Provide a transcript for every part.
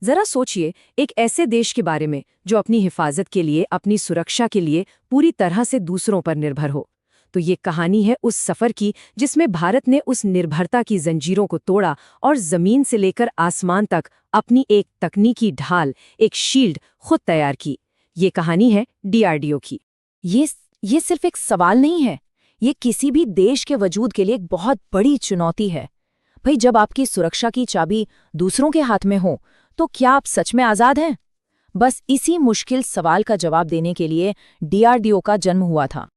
जरा सोचिए, एक ऐसे देश के बारे में जो अपनी हिफाजत के लिए, अपनी सुरक्षा के लिए पूरी तरह से दूसरों पर निर्भर हो। तो ये कहानी है उस सफर की जिसमें भारत ने उस निर्भरता की जंजीरों को तोड़ा और जमीन से लेकर आसमान तक अपनी एक तकनीकी ढाल, एक शील्ड खुद तैयार की। ये कहानी है डीआरडीओ की। ये ये सिर्फ एक सवाल नहीं है, ये किसी भी देश के वजूद के लिए एक बहुत बड़ी चुनौती है। भाई, जब आपकी सुरक्षा की चाबी दूसरों के हाथ में हो, तो क्या आप सच में आज़ाद हैं? बस इसी मुश्किल सवाल का जवाब देने के लिए डीआरडीओ का जन्म हुआ था।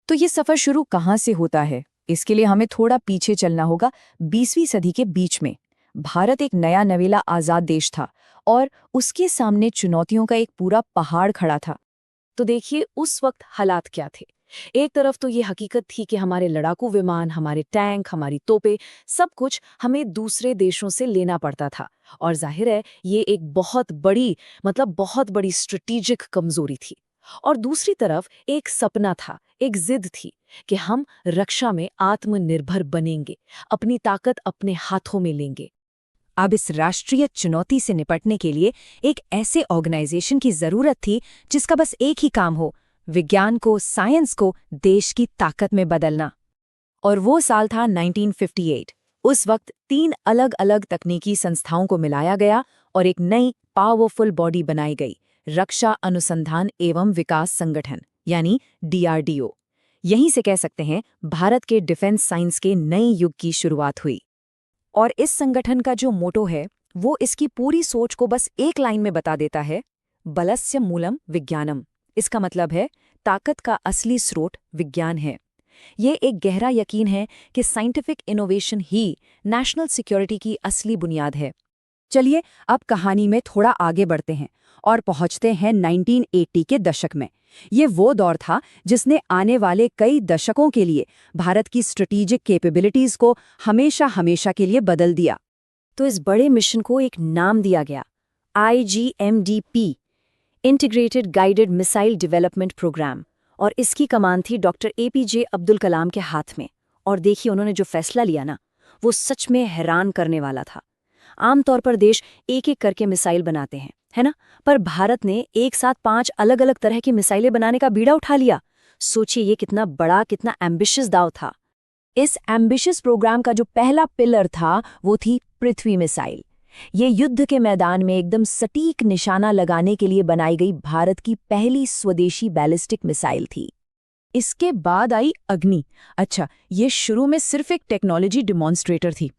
तो ये सफर शुरू कहाँ से होता है? इसके लिए हमें थोड़ा पीछे चलना होगा, 20वीं सदी के बीच में। भारत एक नया नवेला आज़ाद देश था और उसके सामने चुनौतियों का एक पूरा पहाड़ खड़ा था। तो देखिए उस वक्त हालात क्या थे। एक तरफ तो ये हकीकत थी कि हमारे लड़ाकू विमान, हमारे टैंक, हमारी तोपें, सब कुछ हमें दूसरे देशों से लेना पड़ता था। और जाहिर है ये एक बहुत बड़ी स्ट्रेटेजिक कमजोरी थी। और दूसरी तरफ एक सपना था, एक जिद थी कि हम रक्षा में आत्मनिर्भर बनेंगे, अपनी ताकत अपने हाथों में लेंगे। अब इस राष्ट्रीय चुनौती से निपटने के लिए एक ऐसे ऑर्गेनाइजेशन की जरूरत थी जिसका बस एक ही काम हो, विज्ञान को, साइंस को देश की ताकत में बदलना। और वो साल था 1958। उस वक्त 3 अलग-अलग तकनीकी संस्थाओं को मिलाया गया और एक नई पावरफुल बॉडी बनाई गई, रक्षा अनुसंधान एवं विकास संगठन, यानी डीआरडीओ। यहीं से कह सकते हैं भारत के डिफेंस साइंस के नए युग की शुरुआत हुई। और इस संगठन का जो मोटो है, वो इसकी पूरी सोच को बस एक लाइन में बता देता है, बलस्य मूलम विज्ञानम। इसका मतलब है ताकत का असली स्रोत विज्ञान है। ये एक गहरा यकीन है कि साइंटिफिक इनोवेशन ही नेशनल सिक्योरिटी की असली बुनियाद है। चलिए अब कहानी में थोड़ा आगे बढ़ते हैं और पहुंचते हैं 1980 के दशक में। ये वो दौर था जिसने आने वाले कई दशकों के लिए भारत की स्ट्रेटेजिक कैपेबिलिटीज को हमेशा के लिए बदल दिया। तो इस बड़े मिशन को एक नाम दिया गया, IGMDP, integrated guided missile development programme. और इसकी कमान थी डॉक्टर APJ अब्दुल कलाम के हाथ में। और देखिए उन्होंने जो फैसला लिया ना, वो सच में हैरान करने वाला था। आमतौर पर देश एक एक करके मिसाइल बनाते हैं, है ना? पर भारत ने एक साथ 5 अलग-अलग तरह की मिसाइलें बनाने का बीड़ा उठा लिया। सोचिए ये कितना बड़ा, कितना एम्बिशियस दाव था। इस एम्बिशियस प्रोग्राम का जो पहला पिलर था वो थी पृथ्वी मिसाइल। ये युद्ध के मैदान में एकदम सटीक निशाना लगाने के लिए बनाई गई भारत की पहली स्वदेशी बैलिस्टिक मिसाइल थी। इसके बाद आई अग्नि। अच्छा, ये शुरू में सिर्फ एक टेक्नोलॉजी डिमॉन्स्ट्रेटर थी,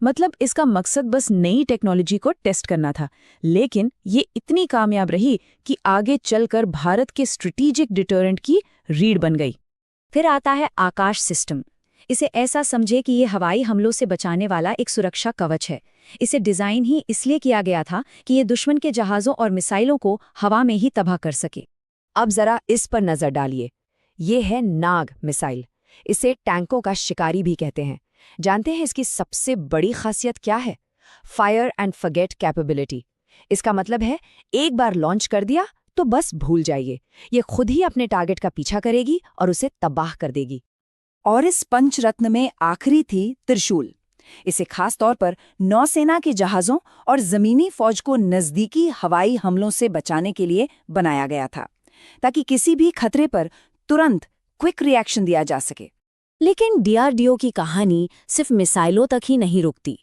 मतलब इसका मकसद बस नई टेक्नोलॉजी को टेस्ट करना था। लेकिन ये इतनी कामयाब रही कि आगे चलकर भारत के स्ट्रेटेजिक डिटरेंट की रीढ़ बन गई। फिर आता है आकाश सिस्टम। इसे ऐसा समझे कि ये हवाई हमलों से बचाने वाला एक सुरक्षा कवच है। इसे डिजाइन ही इसलिए किया गया था कि ये दुश्मन के जहाज़ों और मिसाइलों को हवा में ही तबाह कर सके। अब जरा इस पर नजर डालिए। ये है नाग मिसाइल। इसे टैंकों का शिकारी भी कहते हैं। जानते हैं इसकी सबसे बड़ी खासियत क्या है? Fire and forget capability. इसका मतलब है एक बार लॉन्च कर दिया तो बस भूल जाइए, ये खुद ही अपने टारगेट का पीछा करेगी और उसे तबाह कर देगी। और इस पंचरत्न में आखिरी थी त्रिशूल। इसे खास तौर पर नौसेना के जहाज़ों और ज़मीनी फौज को नज़दीकी हवाई हमलों से बचाने के लिए बनाया गया था, ताकि किसी भी खतरे पर तुरंत क्विक रिएक्शन दिया जा सके। लेकिन डीआरडीओ की कहानी सिर्फ मिसाइलों तक ही नहीं रुकती।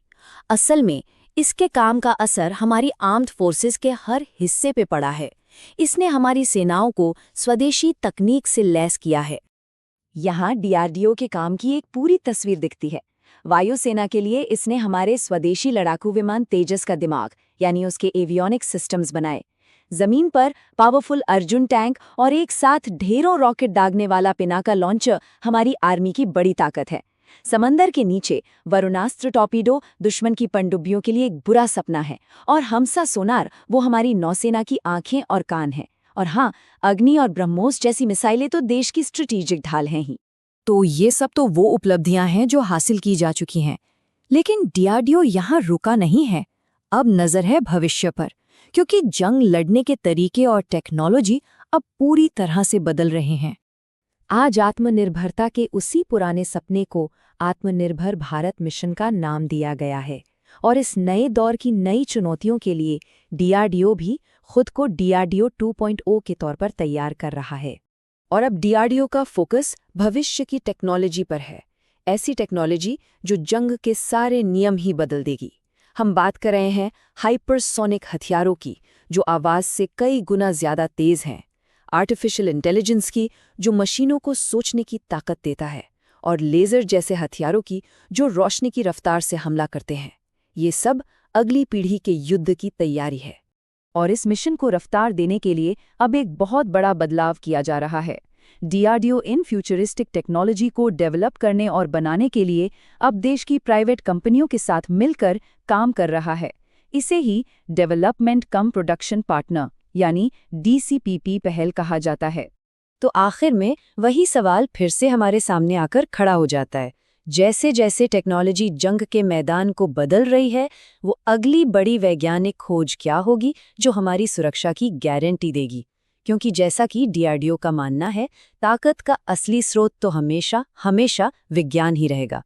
असल में इसके काम का असर हमारी आर्म्ड फोर्सेस के हर हिस्से पे पड़ा है। इसने हमारी सेनाओं को स्वदेशी तकनीक से लैस किया है। यहाँ डीआरडीओ के काम की एक पूरी तस्वीर दिखती है। वायुसेना के लिए इसने हमारे स्वदेशी लड़ाकू विमान तेजस का दिमाग, यानी उसके एवियोनिक्स सिस्टम्स बनाए। जमीन पर पावरफुल अर्जुन टैंक और एक साथ ढेरों रॉकेट दागने वाला पिनाका लॉन्चर हमारी आर्मी की बड़ी ताकत है। समंदर के नीचे वरुणास्त्र टॉर्पीडो दुश्मन की पनडुब्बियों के लिए एक बुरा सपना है, और हमसा सोनार वो हमारी नौसेना की आंखें और कान हैं। और हाँ, अग्नि और ब्रह्मोस जैसी मिसाइलें तो देश की स्ट्रेटेजिक ढाल हैं ही। तो ये सब तो वो उपलब्धियां हैं जो हासिल की जा चुकी हैं। लेकिन डीआरडीओ यहाँ रुका नहीं है। अब नजर है भविष्य पर, क्योंकि जंग लड़ने के तरीके और टेक्नोलॉजी अब पूरी तरह से बदल रहे हैं। आज आत्मनिर्भरता के उसी पुराने सपने को आत्मनिर्भर भारत मिशन का नाम दिया गया है। और इस नए दौर की नई चुनौतियों के लिए डीआरडीओ भी खुद को डीआरडीओ 2.0 के तौर पर तैयार कर रहा है। और अब डीआरडीओ का फोकस भविष्य की टेक्नोलॉजी पर है, ऐसी टेक्नोलॉजी जो जंग के सारे नियम ही बदल देगी। हम बात कर रहे हैं हाइपरसोनिक हथियारों की, जो आवाज़ से कई गुना ज़्यादा तेज़ हैं, आर्टिफिशियल इंटेलिजेंस की, जो मशीनों को सोचने की ताकत देता है, और लेज़र जैसे हथियारों की, जो रोशनी की रफ्तार से हमला करते हैं। ये सब अगली पीढ़ी के युद्ध की तैयारी है। और इस मिशन को रफ्तार देने के लिए अब एक बहुत बड़ा बदलाव किया जा रहा है। डीआरडीओ इन फ्यूचरिस्टिक टेक्नोलॉजी को डेवलप करने और बनाने के लिए अब देश की प्राइवेट कंपनियों के साथ मिलकर काम कर रहा है। इसे ही डेवलपमेंट कम प्रोडक्शन पार्टनर यानी डीसीपीपी पहल कहा जाता है। तो आखिर में वही सवाल फिर से हमारे सामने आकर खड़ा हो जाता है, जैसे जैसे टेक्नोलॉजी जंग के मैदान को बदल रही है, वो अगली बड़ी वैज्ञानिक खोज क्या होगी जो हमारी सुरक्षा की गारंटी देगी? क्योंकि जैसा कि डीआरडीओ का मानना है, ताकत का असली स्रोत तो हमेशा हमेशा विज्ञान ही रहेगा।